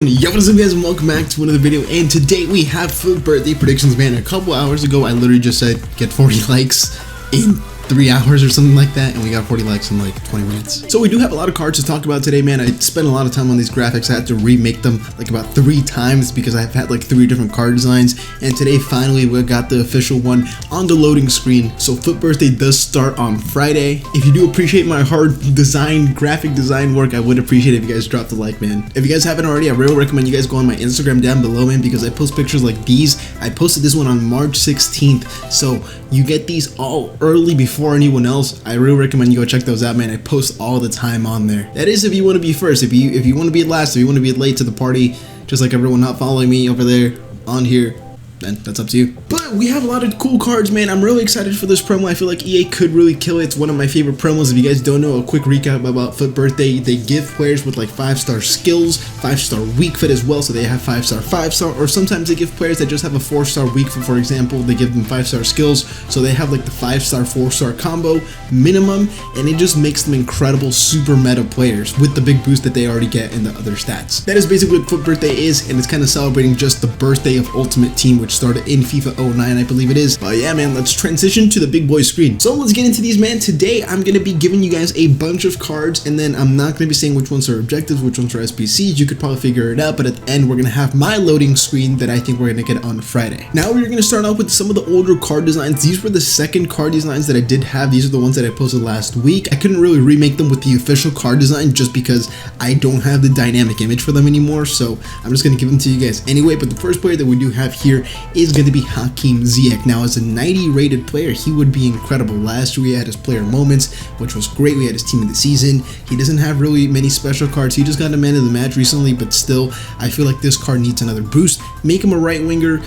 Yo, what is up guys, and welcome back to another video. And today we have FUT birthday predictions. Man, a couple hours ago I literally just said get 40 likes in 3 hours or something like that, and we got 40 likes in like 20 minutes. So we do have a lot of cards to talk about today, man. I spent a lot of time on these graphics. I had to remake them like about 3 times because I've had like 3 different card designs, and today finally we got the official one on the loading screen. So FUT birthday does start on Friday. If you do appreciate my hard design, graphic design work, I would appreciate it if you guys dropped a like, man. If you guys haven't already, I really recommend you guys go on my Instagram down below, man, because I post pictures like these. I posted this one on March 16th, so you get these all early before anyone else. I really recommend you go check those out, man. I post all the time on there. That is if you want to be first. If you want to be last, if you want to be late to the party, just like everyone not following me over there on here, then that's up to you. But we have a lot of cool cards, man. I'm really excited for this promo. I feel like EA could really kill it. It's one of my favorite promos. If you guys don't know, a quick recap about FUT birthday. They give players with like 5-star skills, 5-star weak foot as well, so they have 5-star, 5-star, or sometimes they give players that just have a 4-star weak foot, for example. They give them 5-star skills, so they have like the 5-star, 4-star combo minimum, and it just makes them incredible super meta players with the big boost that they already get in the other stats. That is basically what FUT birthday is, and it's kind of celebrating just the birthday of Ultimate Team, which started in FIFA 09, I believe it is. But yeah, man, let's transition to the big boy screen. So let's get into these, man. Today I'm gonna be giving you guys a bunch of cards, and then I'm not gonna be saying which ones are objectives, which ones are SBCs. You could probably figure it out, but at the end we're gonna have my loading screen that I think we're gonna get on Friday. Now we're gonna start off with some of the older card designs. These were the second card designs that I did have. These are the ones that I posted last week. I couldn't really remake them with the official card design just because I don't have the dynamic image for them anymore, so I'm just gonna give them to you guys anyway. But the first player that we do have here is going to be Hakim Ziyech. Now, as a 90 rated player, he would be incredible. Last year we had his player moments, which was great. We had his team of the season. He doesn't have really many special cards. He just got a man of the match recently, but still I feel like this card needs another boost. Make him a right winger,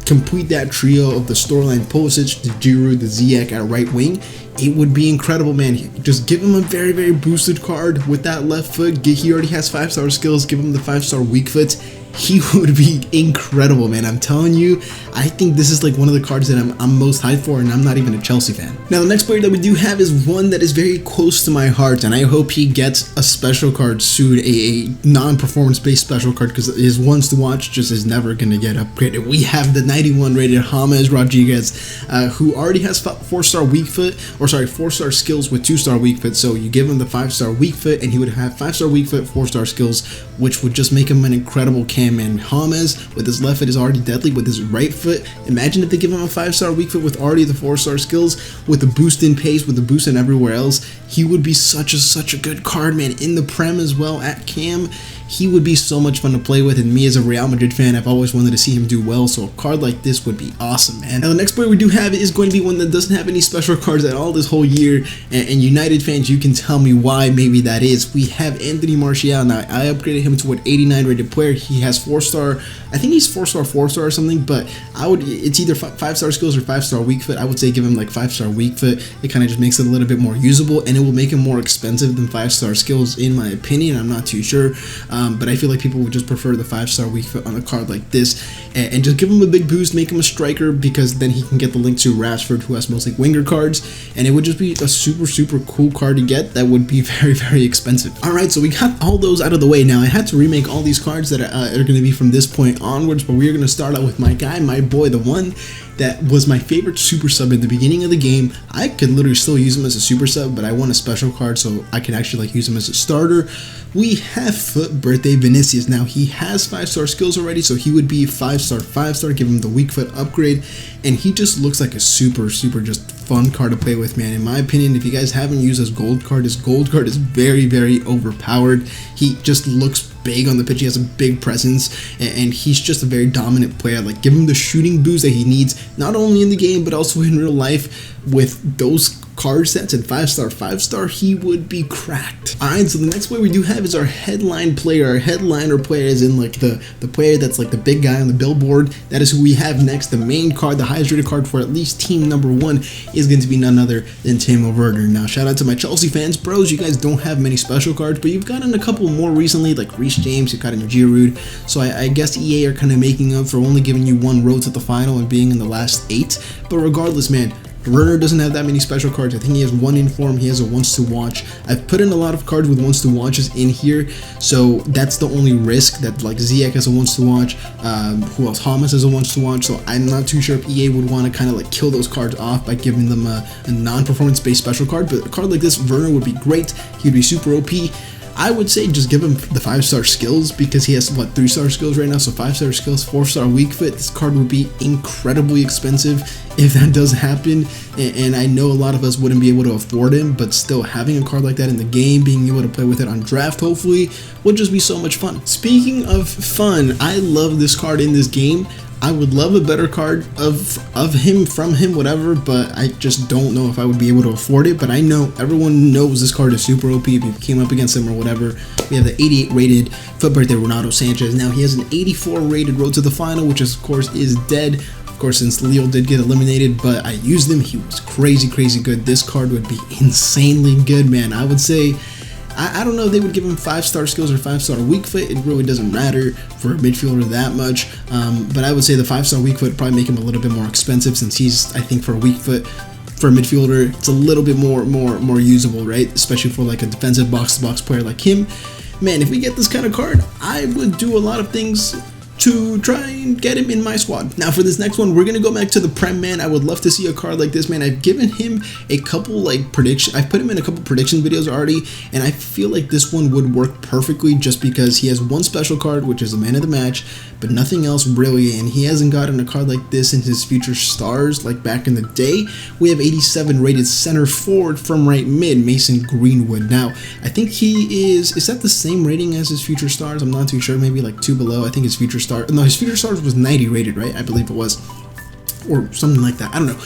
complete that trio of the storyline Pulisic, the Giroud, the Ziyech at right wing. It would be incredible, man. Just give him a very boosted card with that left foot. He already has 5-star skills. Give him the 5-star weak foot. He would be incredible, man. I'm telling you, I think this is like one of the cards that I'm most hyped for, and I'm not even a Chelsea fan. Now, the next player that we do have is one that is very close to my heart, and I hope he gets a special card soon, a non-performance based special card, because his ones to watch just is never going to get upgraded. We have the 91 rated James Rodriguez, who already has 4-star weak foot, or sorry, 4-star skills with 2-star weak foot. So you give him the 5-star weak foot, and he would have 5-star weak foot, 4-star skills, which would just make him an incredible cam. And James with his left foot is already deadly. With his right foot, imagine if they give him a 5-star weak foot with already the 4-star skills, with the boost in pace, with the boost in everywhere else. He would be such a good card, man. In the Prem as well at cam, he would be so much fun to play with, and me as a Real Madrid fan, I've always wanted to see him do well, so a card like this would be awesome, man. Now the next player we do have is going to be one that doesn't have any special cards at all this whole year, and United fans, you can tell me why maybe that is. We have Anthony Martial. Now I upgraded him to an 89 rated player. He has 4-star, I think he's 4-star or something, but it's either 5-star skills or 5-star weak foot. I would say give him like 5-star weak foot. It kind of just makes it a little bit more usable, and it will make him more expensive than 5-star skills in my opinion. I'm not too sure, but I feel like people would just prefer the 5-star weak foot on a card like this, and just give him a big boost, make him a striker, because then he can get the link to Rashford, who has mostly winger cards, and it would just be a super cool card to get that would be very expensive. Alright, so we got all those out of the way. Now I had to remake all these cards that are going to be from this point onwards, but we are going to start out with my guy, my boy, the one that was my favorite super sub in the beginning of the game. I could literally still use him as a super sub, but I want a special card so I can actually like use him as a starter. We have FUT birthday Vinicius. Now he has 5-star skills already, so he would be 5-star, give him the weak foot upgrade, and he just looks like a super just fun card to play with, man. In my opinion, if you guys haven't used his gold card is very overpowered. He just looks big on the pitch. He has a big presence, and he's just a very dominant player. Like, give him the shooting boost that he needs, not only in the game but also in real life. With those card sets and 5-star, he would be cracked. Alright, so the next player we do have is our headline player. Our headliner player is in like the player that's like the big guy on the billboard. That is who we have next. The main card, the highest rated card for at least team number 1 is going to be none other than Timo Werner. Now shout out to my Chelsea fans, bros, you guys don't have many special cards, but you've gotten a couple more recently, like Reece James, you've gotten Giroud, so I guess EA are kind of making up for only giving you one road to the final and being in the last 8, but regardless, man, Werner doesn't have that many special cards. I think he has one inform, he has a once to watch. I've put in a lot of cards with once to watches in here, so that's the only risk, that like Ziyech has a once to watch, who else, Hamas has a once to watch, so I'm not too sure if EA would want to kind of like kill those cards off by giving them a non-performance based special card. But a card like this, Werner, would be great. He would be super OP. I would say just give him the 5-star skills, because he has what, 3-star skills right now, so 5-star skills, 4-star weak foot. This card would be incredibly expensive if that does happen, and I know a lot of us wouldn't be able to afford him, but still having a card like that in the game, being able to play with it on draft hopefully, would just be so much fun. Speaking of fun, I love this card in this game. I would love a better card of him, from him, whatever, but I just don't know if I would be able to afford it. But I know everyone knows this card is super OP if you came up against him or whatever. We have the 88 rated FUT birthday Ronaldo Sanches. Now he has an 84 rated road to the final, which of course is dead. Of course, since Leo did get eliminated, but I used him. He was crazy good. This card would be insanely good, man. I would say, I don't know if they would give him 5-star skills or 5-star weak foot. It really doesn't matter for a midfielder that much. But I would say the 5-star weak foot would probably make him a little bit more expensive, since he's, I think, for a weak foot, for a midfielder, it's a little bit more usable, right? Especially for like a defensive box-to-box player like him. Man, if we get this kind of card, I would do a lot of things to try and get him in my squad. Now for this next one, we're gonna go back to the Prem, man. I would love to see a card like this, man. I've given him a couple like I've put him in a couple prediction videos already, and I feel like this one would work perfectly, just because he has one special card, which is the man of the match, but nothing else really, and he hasn't gotten a card like this in his future stars like back in the day. We have 87 rated center forward from right mid, Mason Greenwood. Now I think he is that the same rating as his future stars? I'm not too sure, maybe like 2 below. I think his future star, no, his future stars was 90 rated, right? I believe it was, or something like that. I don't know,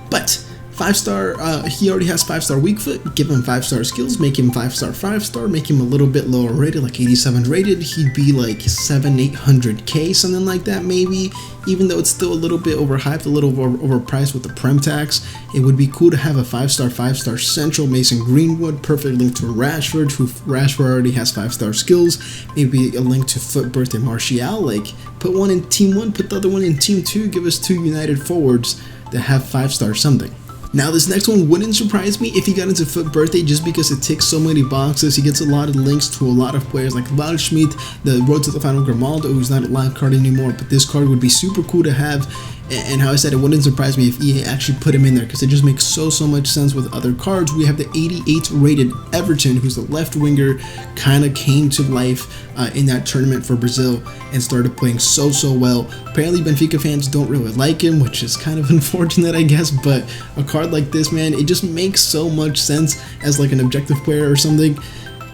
but 5-star, he already has 5-star weak foot. Give him 5-star skills, make him 5-star, make him a little bit lower rated, like 87 rated. He'd be like 700-800k, something like that maybe. Even though it's still a little bit overhyped, a little overpriced with the Prem tax, it would be cool to have a 5-star central Mason Greenwood, perfect link to Rashford, who Rashford already has 5-star skills. Maybe a link to FUT birthday Martial, like put one in team 1, put the other one in team 2, give us 2 united forwards that have 5-star something. Now this next one wouldn't surprise me if he got into FUT birthday, just because it ticks so many boxes. He gets a lot of links to a lot of players like Waldschmidt, the road to the final Ronaldo, who's not a live card anymore, but this card would be super cool to have. And how I said, it wouldn't surprise me if EA actually put him in there, because it just makes so much sense with other cards. We have the 88 rated Everton, who's the left winger, kind of came to life in that tournament for Brazil and started playing so well. Apparently Benfica fans don't really like him, which is kind of unfortunate, I guess, but a card like this, man, it just makes so much sense as like an objective player or something.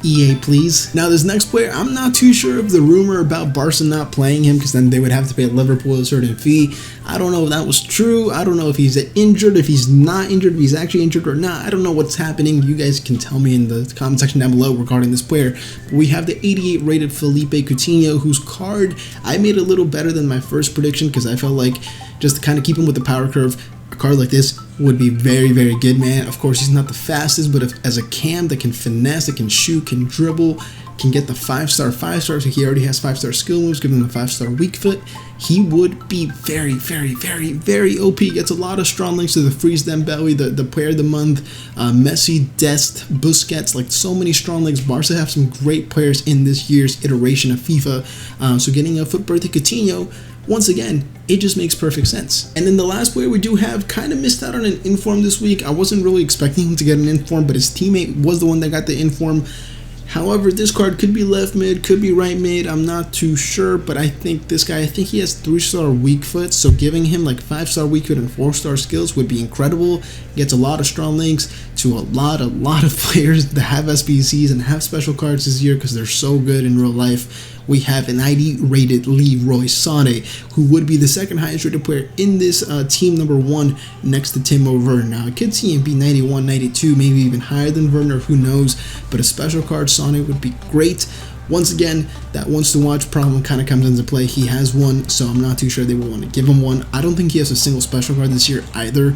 EA, please. Now this next player, I'm not too sure of the rumor about Barca not playing him, because then they would have to pay Liverpool a certain fee. I don't know if that was true. I don't know if he's injured, if he's not injured, if he's actually injured or not. I don't know what's happening. You guys can tell me in the comment section down below regarding this player. But we have the 88 rated Felipe Coutinho, whose card I made a little better than my first prediction, because I felt like, just to kind of keep him with the power curve, a card like this would be very good, man. Of course, he's not the fastest, but as a cam that can finesse, that can shoot, can dribble, can get the 5-star, so he already has 5-star skill moves, give him a 5-star weak foot. He would be very OP. Gets a lot of strong links to the Freeze Dembele, the player of the month, Messi, Dest, Busquets, like so many strong links. Barca have some great players in this year's iteration of FIFA. So getting a FUT birthday Coutinho, once again, it just makes perfect sense. And then the last player we do have kind of missed out on an inform this week. I wasn't really expecting him to get an inform, but his teammate was the one that got the inform. However, this card could be left mid, could be right mid, I'm not too sure, but I think this guy, I think he has 3-star weak foot, so giving him like 5-star weak foot and 4-star skills would be incredible. Gets a lot of strong links to a lot of players that have SBCs and have special cards this year, because they're so good in real life. We have an 90 rated Leroy Sané, who would be the second highest rated player in this team number 1 next to Timo Werner. Now I could see him be 91, 92, maybe even higher than Werner, who knows, but a special card Sané would be great. Once again, that wants to watch problem kind of comes into play. He has one, so I'm not too sure they will want to give him one. I don't think he has a single special card this year either.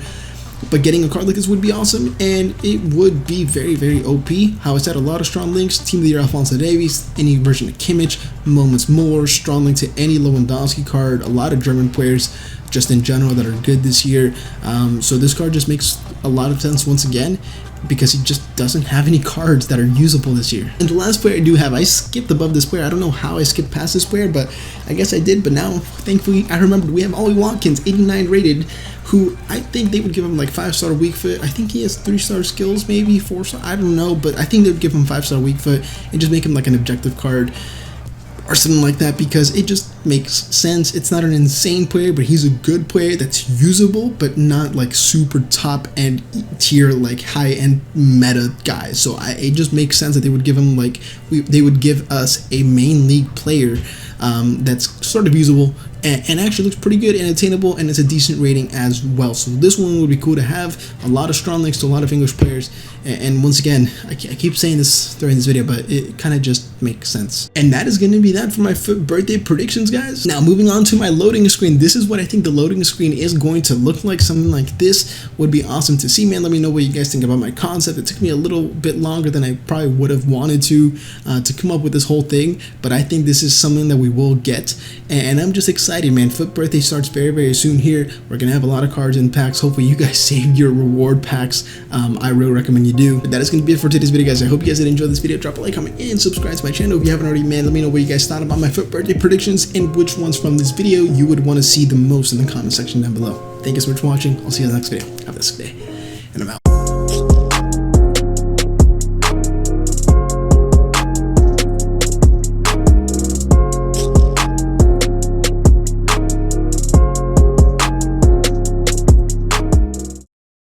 But getting a card like this would be awesome, and it would be very, very OP. How I said, a lot of strong links, Team of the Year Alphonso Davies, any version of Kimmich, Moments More, strong link to any Lewandowski card, a lot of German players just in general that are good this year. So this card just makes a lot of sense once again, because he just doesn't have any cards that are usable this year. And the last player I do have, I skipped above this player. I don't know how I skipped past this player, but I guess I did. But now, thankfully, I remembered we have Ollie Watkins, 89 rated, who I think they would give him like 5-star weak foot. I think he has 3-star skills, maybe 4-star, I don't know, but I think they would give him 5-star weak foot and just make him like an objective card or something like that, because it just makes sense. It's not an insane player, but he's a good player that's usable, but not like super top end tier, like high end meta guys. So it just makes sense that they would give him like, they would give us a main league player that's sort of usable and actually looks pretty good and attainable, and it's a decent rating as well. So this one would be cool to have. A lot of strong links to a lot of English players, and once again, I keep saying this during this video, but it kind of just makes sense. And that is going to be that for my FUT birthday predictions, guys. Now moving on to my loading screen, this is what I think the loading screen is going to look like. Something like this would be awesome to see, man. Let me know what you guys think about my concept. It took me a little bit longer than I probably would have wanted to come up with this whole thing, but I think this is something that we will get, and I'm just excited, man. FUT birthday starts very, very soon here. We're gonna have a lot of cards in packs. Hopefully you guys save your reward packs. I really recommend you do. But that is gonna be it for today's video, guys. I hope you guys did enjoy this video. Drop a like, comment, and subscribe to my channel if you haven't already, man. Let me know what you guys thought about my FUT birthday predictions and which ones from this video you would want to see the most in the comment section down below. Thank you so much for watching. I'll see you in the next video. Have a nice day, and I'm out.